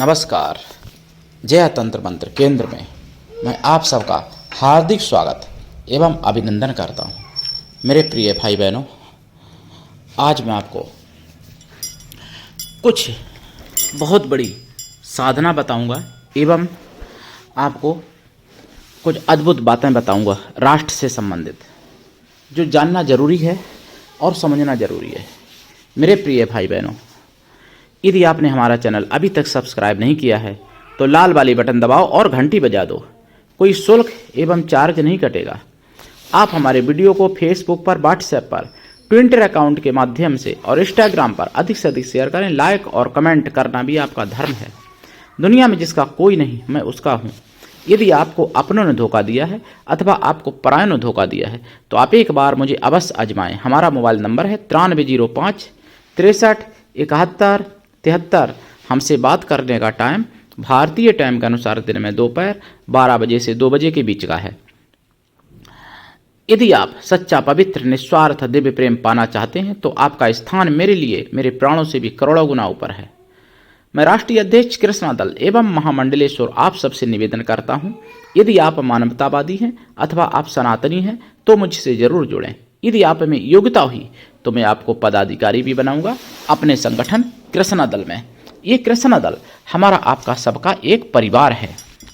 नमस्कार। जय तंत्र मंत्र केंद्र में मैं आप सबका हार्दिक स्वागत एवं अभिनंदन करता हूँ। मेरे प्रिय भाई बहनों, आज मैं आपको कुछ बहुत बड़ी साधना बताऊंगा एवं आपको कुछ अद्भुत बातें बताऊंगा राष्ट्र से संबंधित, जो जानना जरूरी है और समझना जरूरी है। मेरे प्रिय भाई बहनों, यदि आपने हमारा चैनल अभी तक सब्सक्राइब नहीं किया है तो लाल वाली बटन दबाओ और घंटी बजा दो। कोई शुल्क एवं चार्ज नहीं कटेगा। आप हमारे वीडियो को फेसबुक पर, व्हाट्सएप पर, ट्विटर अकाउंट के माध्यम से और इंस्टाग्राम पर अधिक से अधिक शेयर करें। लाइक और कमेंट करना भी आपका धर्म है। दुनिया में जिसका कोई नहीं, मैं उसका हूँ। यदि आपको अपनों ने धोखा दिया है अथवा आपको परायों ने धोखा दिया है तो आप एक बार मुझे अवश्य आजमाएं। हमारा मोबाइल नंबर है 9305 63 71 73। हमसे बात करने का टाइम भारतीय टाइम के अनुसार दिन में दोपहर 12 बजे से 2 बजे के बीच का है। यदि आप सच्चा, पवित्र, निस्वार्थ दिव्य प्रेम पाना चाहते हैं तो आपका स्थान मेरे लिए मेरे प्राणों से भी करोड़ों गुना ऊपर है। मैं राष्ट्रीय अध्यक्ष कृष्णा दल एवं महामंडलेश्वर आप सबसे निवेदन करता हूं, यदि आप मानवतावादी हैं अथवा आप सनातनी हैं तो मुझसे जरूर जुड़ें। यदि आप में योग्यता हुई तो मैं आपको पदाधिकारी भी बनाऊंगा अपने संगठन कृष्णा दल में। ये कृष्णा दल हमारा आपका सबका एक परिवार है।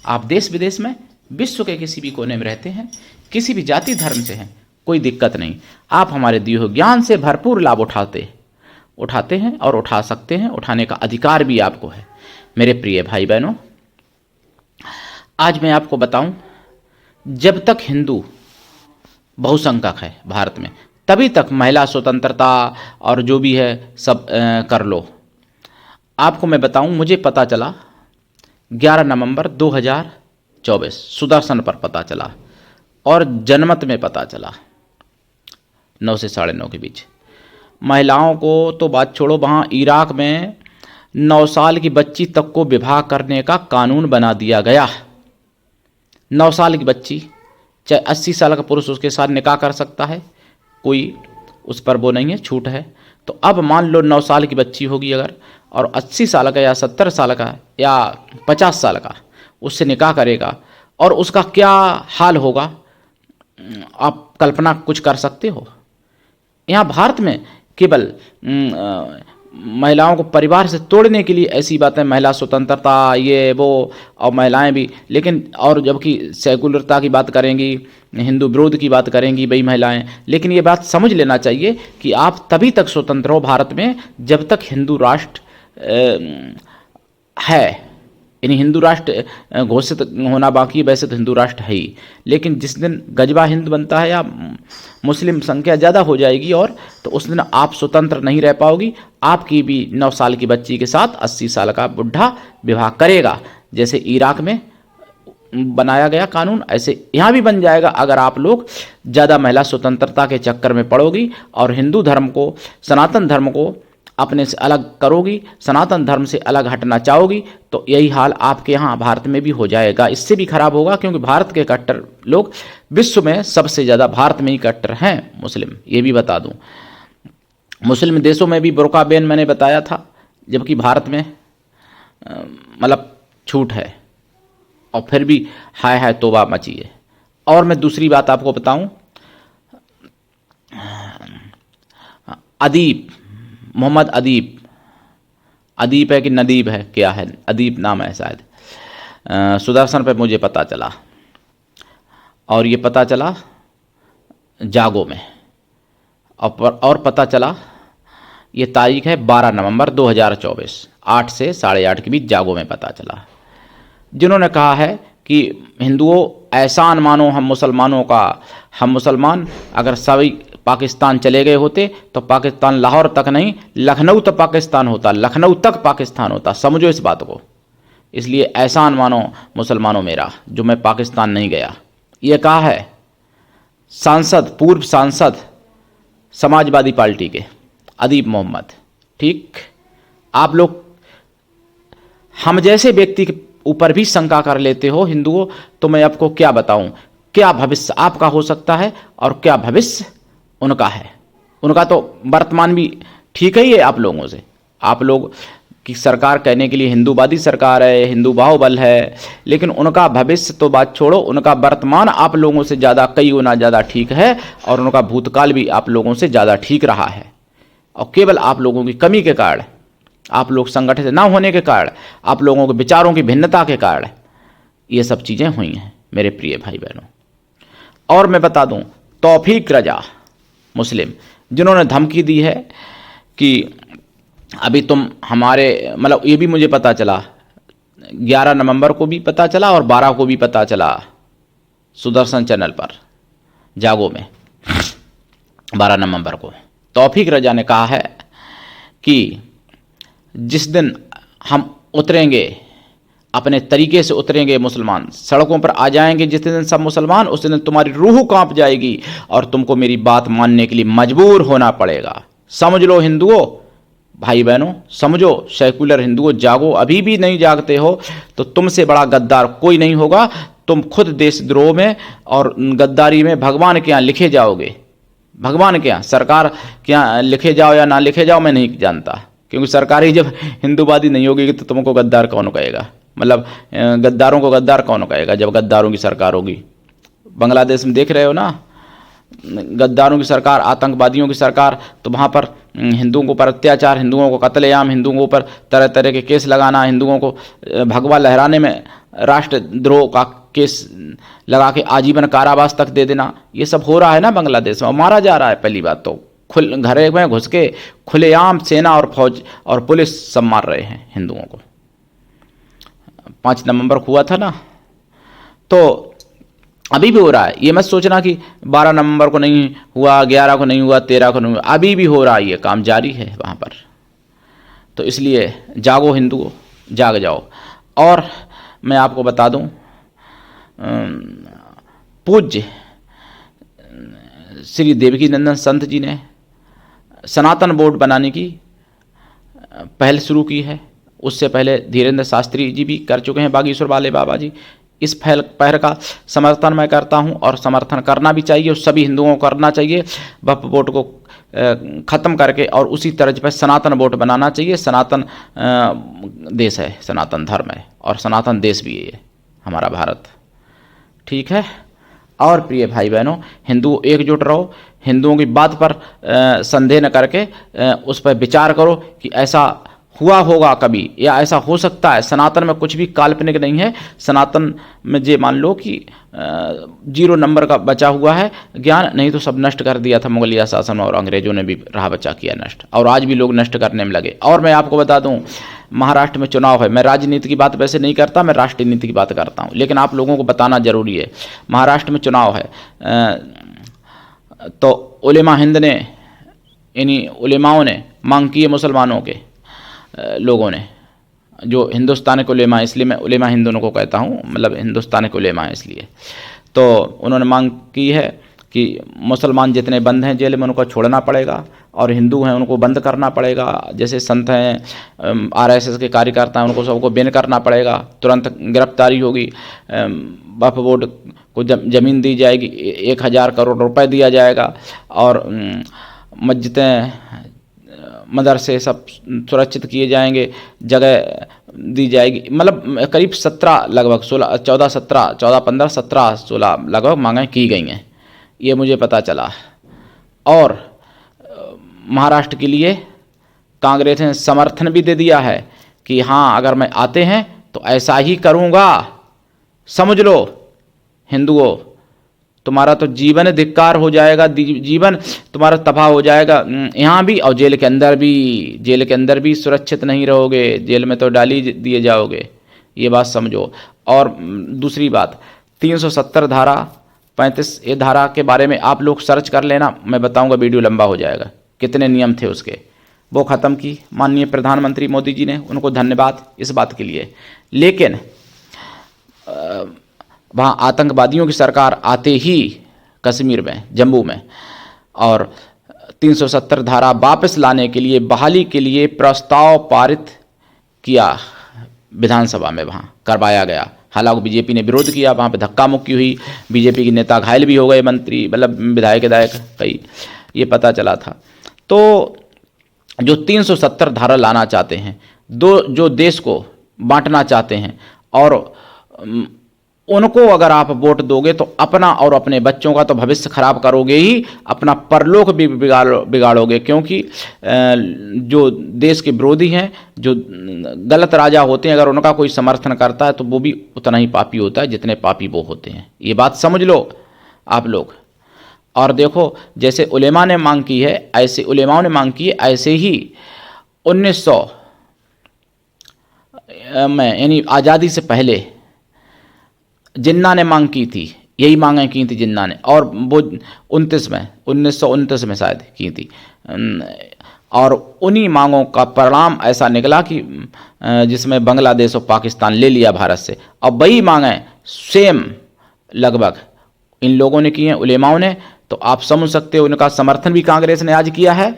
आप देश विदेश में, विश्व के किसी भी कोने में रहते हैं, किसी भी जाति धर्म से हैं, कोई दिक्कत नहीं। आप हमारे दिए हुए ज्ञान से भरपूर लाभ उठाते हैं और उठा सकते हैं। उठाने का अधिकार भी आपको है। मेरे प्रिय भाई बहनों, आज मैं आपको बताऊं, जब तक हिंदू बहुसंख्यक है भारत में, तभी तक महिला स्वतंत्रता और जो भी है सब कर लो। आपको मैं बताऊं, मुझे पता चला 11 नवंबर 2024 सुदर्शन पर पता चला और जनमत में पता चला 9 से 9:30 के बीच। महिलाओं को तो बात छोड़ो, वहाँ इराक में 9 साल की बच्ची तक को विवाह करने का कानून बना दिया गया। 9 साल की बच्ची, चाहे 80 साल का पुरुष उसके साथ निकाह कर सकता है, कोई उस पर वो नहीं है, छूट है। तो अब मान लो 9 साल की बच्ची होगी अगर, और 80 साल का या 70 साल का या 50 साल का उससे निकाह करेगा और उसका क्या हाल होगा, आप कल्पना कुछ कर सकते हो? यहाँ भारत में केवल महिलाओं को परिवार से तोड़ने के लिए ऐसी बातें, महिला स्वतंत्रता ये वो, और महिलाएं भी, लेकिन और जबकि सेकुलरता की बात करेंगी, हिंदू विरोध की बात करेंगी भाई महिलाएं। लेकिन ये बात समझ लेना चाहिए कि आप तभी तक स्वतंत्र हो भारत में जब तक हिंदू राष्ट्र है। यानी हिंदू राष्ट्र घोषित होना बाकी, वैसे तो हिंदू राष्ट्र है ही, लेकिन जिस दिन गजबा हिंद बनता है या मुस्लिम संख्या ज़्यादा हो जाएगी और तो उस दिन आप स्वतंत्र नहीं रह पाओगी। आपकी भी 9 साल की बच्ची के साथ 80 साल का बुढ़ा विवाह करेगा। जैसे इराक में बनाया गया कानून, ऐसे यहाँ भी बन जाएगा अगर आप लोग ज़्यादा महिला स्वतंत्रता के चक्कर में पड़ोगी और हिंदू धर्म को, सनातन धर्म को अपने से अलग करोगी, सनातन धर्म से अलग हटना चाहोगी, तो यही हाल आपके यहाँ भारत में भी हो जाएगा। इससे भी खराब होगा, क्योंकि भारत के कट्टर लोग विश्व में सबसे ज़्यादा भारत में ही कट्टर हैं मुस्लिम। ये भी बता दूं, मुस्लिम देशों में भी बुर्का बैन मैंने बताया था, जबकि भारत में मतलब छूट है, और फिर भी हाय हाय तौबा मची है। और मैं दूसरी बात आपको बताऊं, अदीब, मोहम्मद अदीब है कि नदीब है, क्या है, अदीब नाम है शायद, सुदर्शन पे मुझे पता चला, और ये पता चला जागो में, और पता चला ये तारीख है 12 नवंबर 2024 8 से 8:30 के बीच जागो में पता चला। जिन्होंने कहा है कि हिंदुओं एहसान मानो हम मुसलमानों का, हम मुसलमान अगर सभी पाकिस्तान चले गए होते तो पाकिस्तान लाहौर तक नहीं, लखनऊ तक पाकिस्तान होता, लखनऊ तक पाकिस्तान होता। समझो इस बात को। इसलिए एहसान मानो मुसलमानों मेरा, जो मैं पाकिस्तान नहीं गया। ये कहा है सांसद, पूर्व सांसद समाजवादी पार्टी के अदीब मोहम्मद। ठीक, आप लोग हम जैसे व्यक्ति के ऊपर भी शंका कर लेते हो हिंदुओं, तो मैं आपको क्या बताऊं, क्या भविष्य आपका हो सकता है और क्या भविष्य उनका है। उनका तो वर्तमान भी ठीक ही है आप लोगों से। आप लोग कि सरकार कहने के लिए हिंदूवादी सरकार है, हिंदू बाहुबल है, लेकिन उनका भविष्य तो बात छोड़ो, उनका वर्तमान आप लोगों से ज़्यादा कई गुना ज़्यादा ठीक है और उनका भूतकाल भी आप लोगों से ज़्यादा ठीक रहा है। और केवल आप लोगों की कमी के कारण, आप लोग संगठित ना होने के कारण, आप लोगों के विचारों की भिन्नता के कारण ये सब चीज़ें हुई हैं मेरे प्रिय भाई बहनों। और मैं बता दूं, तौफीक रजा मुस्लिम जिन्होंने धमकी दी है कि अभी तुम हमारे, मतलब ये भी मुझे पता चला, 11 नवंबर को भी पता चला और 12 को भी पता चला सुदर्शन चैनल पर जागो में। 12 नवंबर को तौफीक रजा ने कहा है कि जिस दिन हम उतरेंगे, अपने तरीके से उतरेंगे, मुसलमान सड़कों पर आ जाएंगे जिस दिन सब मुसलमान, उस दिन तुम्हारी रूह कांप जाएगी और तुमको मेरी बात मानने के लिए मजबूर होना पड़ेगा। समझ लो हिंदुओं, भाई बहनों समझो, सेकुलर हिंदुओं जागो। अभी भी नहीं जागते हो तो तुमसे बड़ा गद्दार कोई नहीं होगा। तुम खुद देशद्रोह में और गद्दारी में भगवान के यहाँ लिखे जाओगे। भगवान के यहाँ, सरकार के यहाँ लिखे जाओ या ना लिखे जाओ मैं नहीं जानता, क्योंकि सरकार ही जब हिंदूवादी नहीं होगी तो तुमको गद्दार कौन कहेगा, मतलब गद्दारों को गद्दार कौन कहेगा जब गद्दारों की सरकार होगी। बांग्लादेश में देख रहे हो ना, गद्दारों की सरकार, आतंकवादियों की सरकार, तो वहाँ पर हिंदुओं को पर अत्याचार, हिंदुओं को कत्लेआम, हिंदुओं पर तरह तरह के केस लगाना, हिंदुओं को भगवा लहराने में राष्ट्रद्रोह का केस लगा के आजीवन कारावास तक दे देना, ये सब हो रहा है ना बांग्लादेश में, और मारा जा रहा है। पहली बात तो घर में घुस के खुलेआम सेना और फौज और पुलिस सब मार रहे हैं हिंदुओं को। 5 नवंबर को हुआ था ना, तो अभी भी हो रहा है। ये मत सोचना कि 12 नवंबर को नहीं हुआ, 11 को नहीं हुआ, 13 को नहीं हुआ, अभी भी हो रहा है, ये काम जारी है वहाँ पर। तो इसलिए जागो हिंदुओं, जाग जाओ। और मैं आपको बता दूं, पूज्य श्री देवकीनंदन संत जी ने सनातन बोर्ड बनाने की पहल शुरू की है। उससे पहले धीरेन्द्र शास्त्री जी भी कर चुके हैं, बागेश्वर वाले बाबा जी। इस पहल का समर्थन मैं करता हूं और समर्थन करना भी चाहिए और सभी हिंदुओं को करना चाहिए। वक्फ बोर्ड को ख़त्म करके और उसी तर्ज पर सनातन बोर्ड बनाना चाहिए। सनातन देश है, सनातन धर्म है और सनातन देश भी है हमारा भारत, ठीक है। और प्रिय भाई बहनों, हिंदू एकजुट रहो, हिंदुओं की बात पर संदेह न करके उस पर विचार करो कि ऐसा हुआ होगा कभी या ऐसा हो सकता है। सनातन में कुछ भी काल्पनिक नहीं है। सनातन में ये मान लो कि 0 नंबर का बचा हुआ है ज्ञान, नहीं तो सब नष्ट कर दिया था मुगलिया शासन और अंग्रेजों ने भी रहा बचा किया नष्ट, और आज भी लोग नष्ट करने में लगे। और मैं आपको बता दूं, महाराष्ट्र में चुनाव है। मैं राजनीति की बात वैसे नहीं करता, मैं राष्ट्रीय नीति की बात करता हूं, लेकिन आप लोगों को बताना जरूरी है। महाराष्ट्र में चुनाव है, तो उलेमा हिंद ने, इन्हीं उलेमाओं ने मांग की है, मुसलमानों के लोगों ने, जो हिंदुस्तान के उलेमा, इसलिए मैं उलेमा हिंद उनको कहता हूँ, मतलब हिंदुस्तान के उलेमा है इसलिए। तो उन्होंने मांग की है कि मुसलमान जितने बंद हैं जेल में उनको छोड़ना पड़ेगा और हिंदू हैं उनको बंद करना पड़ेगा। जैसे संत हैं, आरएसएस के कार्यकर्ता हैं, उनको सबको बैन करना पड़ेगा, तुरंत गिरफ्तारी होगी। वक्फ बोर्ड को ज़मीन दी जाएगी, 1000 करोड़ रुपए दिया जाएगा और मस्जिदें, मदरसे सब सुरक्षित किए जाएंगे, जगह दी जाएगी। मतलब करीब 17 लगभग 14 15 17 16 लगभग मांगें की गई हैं, ये मुझे पता चला। और महाराष्ट्र के लिए कांग्रेस ने समर्थन भी दे दिया है कि हाँ, अगर मैं आते हैं तो ऐसा ही करूँगा। समझ लो हिंदुओं, तुम्हारा तो जीवन धिक्कार हो जाएगा, जीवन तुम्हारा तबाह हो जाएगा यहाँ भी और जेल के अंदर भी। जेल के अंदर भी सुरक्षित नहीं रहोगे, जेल में तो डाल ही दिए जाओगे, ये बात समझो। और दूसरी बात, 370 धारा 35 ये धारा के बारे में आप लोग सर्च कर लेना, मैं बताऊंगा, वीडियो लंबा हो जाएगा, कितने नियम थे उसके। वो ख़त्म की माननीय प्रधानमंत्री मोदी जी ने, उनको धन्यवाद इस बात के लिए। लेकिन वहाँ आतंकवादियों की सरकार आते ही कश्मीर में, जम्मू में, और 370 धारा वापस लाने के लिए, बहाली के लिए प्रस्ताव पारित किया विधानसभा में, वहाँ करवाया गया। हालांकि बीजेपी ने विरोध किया, वहाँ पे धक्का मुक्की हुई, बीजेपी के नेता घायल भी हो गए, मंत्री मतलब विधायक कई, ये पता चला था। तो जो 370 धारा लाना चाहते हैं दो जो देश को बांटना चाहते हैं, और उनको अगर आप वोट दोगे तो अपना और अपने बच्चों का तो भविष्य खराब करोगे ही, अपना परलोक भी बिगाड़ोगे। क्योंकि जो देश के विरोधी हैं, जो गलत राजा होते हैं, अगर उनका कोई समर्थन करता है तो वो भी उतना ही पापी होता है जितने पापी वो होते हैं। ये बात समझ लो आप लोग। और देखो, जैसे उलेमा ने मांग की है, ऐसे उलेमाओं ने मांग की है, ऐसे ही 1900 में यानी आज़ादी से पहले जिन्ना ने मांग की थी, यही मांगें की थी जिन्ना ने, और वो 1929 में शायद की थी। और उन्हीं मांगों का परिणाम ऐसा निकला कि जिसमें बांग्लादेश और पाकिस्तान ले लिया भारत से। अब वही मांगें सेम लगभग इन लोगों ने की हैं, उलेमाओं ने। तो आप समझ सकते हो उनका समर्थन भी कांग्रेस ने आज किया है।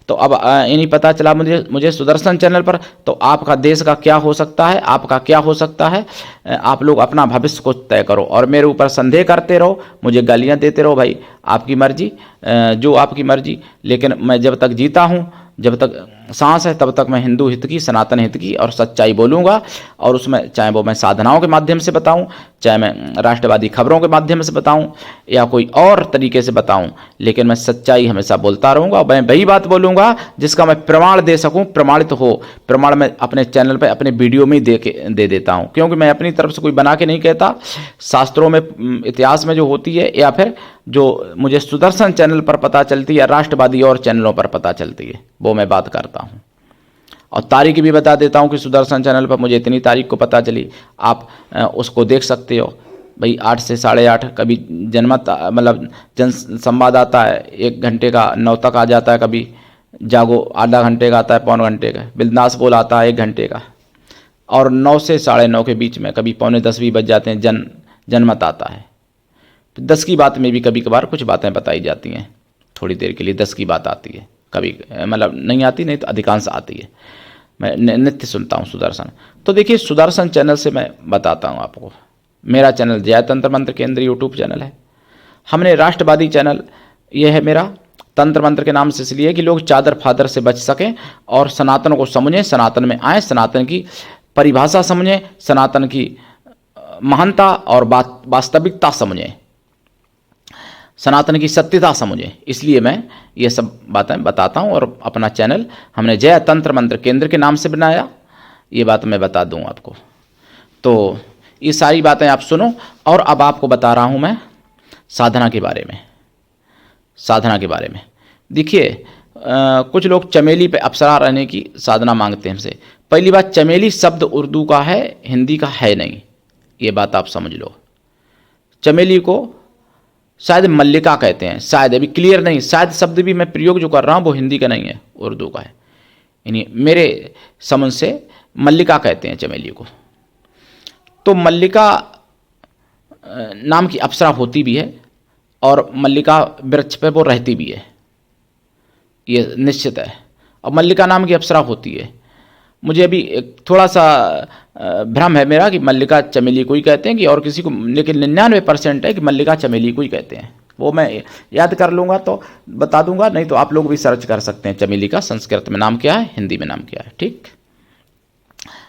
तो अब नहीं पता चला मुझे सुदर्शन चैनल पर, तो आपका देश का क्या हो सकता है, आपका क्या हो सकता है। आप लोग अपना भविष्य को तय करो, और मेरे ऊपर संदेह करते रहो, मुझे गालियां देते रहो, भाई आपकी मर्जी, जो आपकी मर्जी। लेकिन मैं जब तक जीता हूं, जब तक सांस है, तब तक मैं हिंदू हित की, सनातन हित की और सच्चाई बोलूँगा। और उसमें चाहे वो मैं साधनाओं के माध्यम से बताऊं, चाहे मैं राष्ट्रवादी खबरों के माध्यम से बताऊं, या कोई और तरीके से बताऊं, लेकिन मैं सच्चाई हमेशा बोलता रहूँगा। मैं वही बात बोलूँगा जिसका मैं प्रमाण दे सकूँ, प्रमाणित हो। प्रमाण मैं अपने चैनल पर, अपने वीडियो में दे देता हूँ, क्योंकि मैं अपनी तरफ से कोई बना के नहीं कहता। शास्त्रों में, इतिहास में जो होती है, या फिर जो मुझे सुदर्शन चैनल पर पता चलती है, या राष्ट्रवादी और चैनलों पर पता चलती है, वो मैं बात करता हूँ। और तारीख भी बता देता हूँ कि सुदर्शन चैनल पर मुझे इतनी तारीख को पता चली, आप उसको देख सकते हो। भाई 8 से 8:30 कभी जनमत, मतलब जन संवाद आता है 1 घंटे का, 9 तक आ जाता है। कभी जागो आधा घंटे का आता है, पौन घंटे का। बिंदास बोल आता है 1 घंटे का। और 9 से 9:30 के बीच में कभी 9:45 भी बज जाते हैं, जनमत आता है। तो 10 की बात में भी कभी कभार कुछ बातें बताई जाती हैं, थोड़ी देर के लिए 10 की बात आती है, कभी मतलब नहीं आती, नहीं तो अधिकांश आती है। मैं नित्य सुनता हूँ सुदर्शन। तो देखिए, सुदर्शन चैनल से मैं बताता हूँ आपको। मेरा चैनल जय तंत्र मंत्र केंद्र यूट्यूब चैनल है। हमने राष्ट्रवादी चैनल, ये है मेरा, तंत्र मंत्र के नाम से इसलिए कि लोग चादर फादर से बच सकें और सनातन को समझें, सनातन में आए, सनातन की परिभाषा समझें, सनातन की महानता और वास्तविकता समझें, सनातन की सत्यता समझें। इसलिए मैं ये सब बातें बताता हूँ। और अपना चैनल हमने जय तंत्र मंत्र केंद्र के नाम से बनाया, ये बात मैं बता दूँ आपको। तो ये सारी बातें आप सुनो। और अब आपको बता रहा हूँ मैं साधना के बारे में। साधना के बारे में देखिए, कुछ लोग चमेली पे अप्सरा रहने की साधना मांगते हैं हमसे। पहली बात, चमेली शब्द उर्दू का है, हिंदी का है नहीं, ये बात आप समझ लो। चमेली को शायद मल्लिका कहते हैं, शायद, अभी क्लियर नहीं। शायद शब्द भी मैं प्रयोग जो कर रहा हूँ वो हिंदी का नहीं है, उर्दू का है। यानी मेरे समझ से मल्लिका कहते हैं चमेली को। तो मल्लिका नाम की अप्सरा होती भी है, और मल्लिका वृक्ष पे वो रहती भी है, ये निश्चित है। और मल्लिका नाम की अप्सरा होती है। मुझे अभी थोड़ा सा भ्रम है मेरा कि मल्लिका चमेली को ही कहते हैं कि और किसी को, लेकिन 99% है कि मल्लिका चमेली को ही कहते हैं। वो मैं याद कर लूँगा तो बता दूंगा, नहीं तो आप लोग भी सर्च कर सकते हैं चमेली का संस्कृत में नाम क्या है, हिंदी में नाम क्या है, ठीक,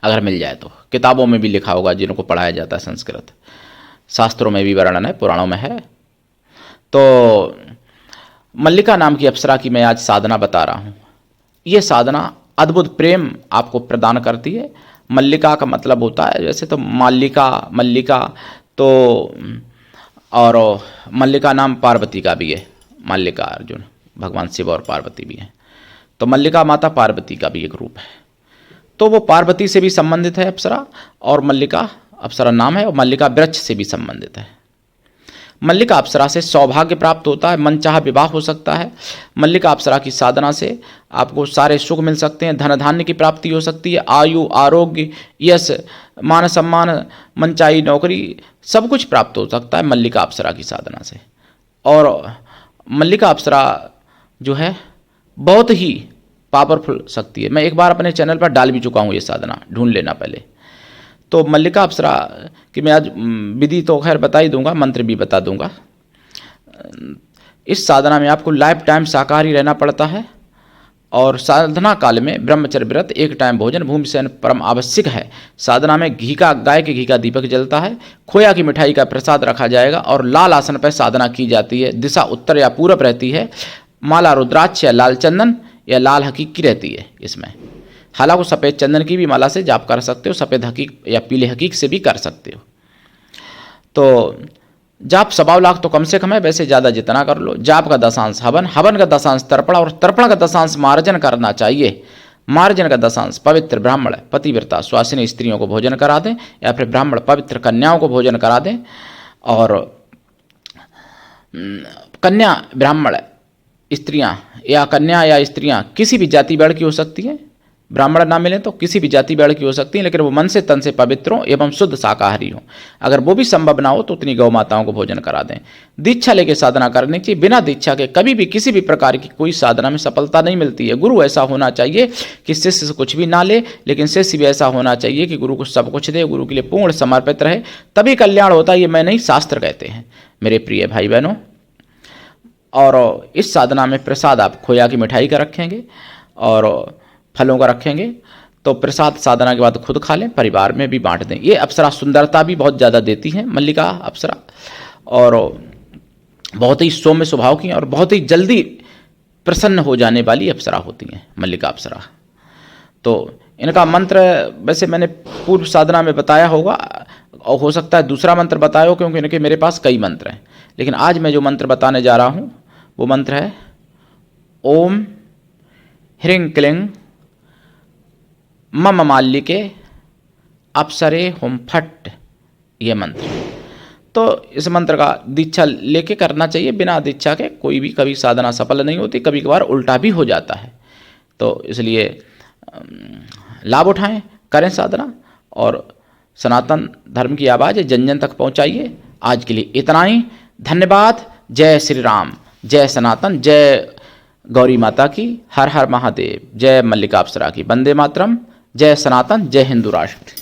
अगर मिल जाए तो। किताबों में भी लिखा होगा जिनको पढ़ाया जाता है संस्कृत, शास्त्रों में भी वर्णन है, पुराणों में है। तो मल्लिका नाम की अप्सरा की मैं आज साधना बता रहा हूँ। ये साधना अद्भुत प्रेम आपको प्रदान करती है। मल्लिका का मतलब होता है, वैसे तो मालिका, मल्लिका तो, और मल्लिका नाम पार्वती का भी है, मल्लिका अर्जुन, भगवान शिव और पार्वती भी हैं। तो मल्लिका माता पार्वती का भी एक रूप है। तो वो पार्वती से भी संबंधित है अप्सरा, और मल्लिका अप्सरा नाम है, और मल्लिका वृक्ष से भी संबंधित है। मल्लिका अप्सरा से सौभाग्य प्राप्त होता है, मनचाहा विवाह हो सकता है। मल्लिका अप्सरा की साधना से आपको सारे सुख मिल सकते हैं, धन धान्य की प्राप्ति हो सकती है, आयु, आरोग्य, यश, मान सम्मान, मनचाही नौकरी, सब कुछ प्राप्त हो सकता है मल्लिका अप्सरा की साधना से। और मल्लिका अप्सरा जो है बहुत ही पावरफुल शक्ति है। मैं एक बार अपने चैनल पर डाल भी चुका हूँ ये साधना, ढूंढ लेना पहले। तो मल्लिका अप्सरा की मैं आज विधि तो खैर बता ही दूंगा, मंत्र भी बता दूंगा। इस साधना में आपको लाइफ टाइम शाकाहारी रहना पड़ता है, और साधना काल में ब्रह्मचर्य व्रत, एक टाइम भोजन, भूमि शयन परम आवश्यक है। साधना में गाय के घी का दीपक जलता है, खोया की मिठाई का प्रसाद रखा जाएगा और लाल आसन पर साधना की जाती है। दिशा उत्तर या पूरब रहती है। माला रुद्राक्ष या लाल चंदन या लाल हकीक की रहती है इसमें। हालांकि सफ़ेद चंदन की भी माला से जाप कर सकते हो, सफ़ेद हकीक या पीले हकीक से भी कर सकते हो। तो जाप 1.25 लाख तो कम से कम है, वैसे ज़्यादा जितना कर लो। जाप का दशांश हवन, हवन का दशांश तर्पण और तर्पण का दशांश मार्जन करना चाहिए। मार्जन का दशांश पवित्र ब्राह्मण पतिव्रता स्वासिनी स्त्रियों को भोजन करा दें या फिर ब्राह्मण पवित्र कन्याओं को भोजन करा दें। और कन्या ब्राह्मण स्त्रियां या कन्या या स्त्रियां किसी भी जाति वर्ण की हो सकती हैं, ब्राह्मण ना मिले तो किसी भी जाति वर्ण की हो सकती हैं, लेकिन वो मन से तन से पवित्र हो एवं शुद्ध शाकाहारी हो। अगर वो भी संभव ना हो तो उतनी गौ माताओं को भोजन करा दें। दीक्षा लेके साधना करनी चाहिए। बिना दीक्षा के कभी भी किसी भी प्रकार की कोई साधना में सफलता नहीं मिलती है। गुरु ऐसा होना चाहिए कि शिष्य से कुछ भी ना ले, लेकिन शिष्य भी ऐसा होना चाहिए कि गुरु को सब कुछ दे, गुरु के लिए पूर्ण समर्पित रहे, तभी कल्याण होता है। ये मैं नहीं, शास्त्र कहते हैं मेरे प्रिय भाई बहनों। और इस साधना में प्रसाद आप खोया की मिठाई का रखेंगे और फलों का रखेंगे, तो प्रसाद साधना के बाद खुद खा लें, परिवार में भी बांट दें। ये अप्सरा सुंदरता भी बहुत ज़्यादा देती है, मल्लिका अप्सरा, और बहुत ही सौम्य स्वभाव की और बहुत ही जल्दी प्रसन्न हो जाने वाली अप्सरा होती हैं मल्लिका अप्सरा। तो इनका मंत्र वैसे मैंने पूर्व साधना में बताया होगा और हो सकता है दूसरा मंत्र बताया हो, क्योंकि इनके मेरे पास कई मंत्र हैं। लेकिन आज मैं जो मंत्र बताने जा रहा हूँ वो मंत्र है ओम ह्रीं क्लीं मम माल्लिके अप्सरे हुम फट, ये मंत्र। तो इस मंत्र का दीक्षा लेके करना चाहिए। बिना दीक्षा के कोई भी कभी साधना सफल नहीं होती, कभी कभार उल्टा भी हो जाता है। तो इसलिए लाभ उठाएं, करें साधना और सनातन धर्म की आवाज़ जन जन तक पहुंचाइए। आज के लिए इतना ही। धन्यवाद। जय श्री राम, जय सनातन, जय गौरी माता की, हर हर महादेव, जय मल्लिका अप्सरा की, वंदे मातरम, जय सनातन, जय हिंदू राष्ट्र।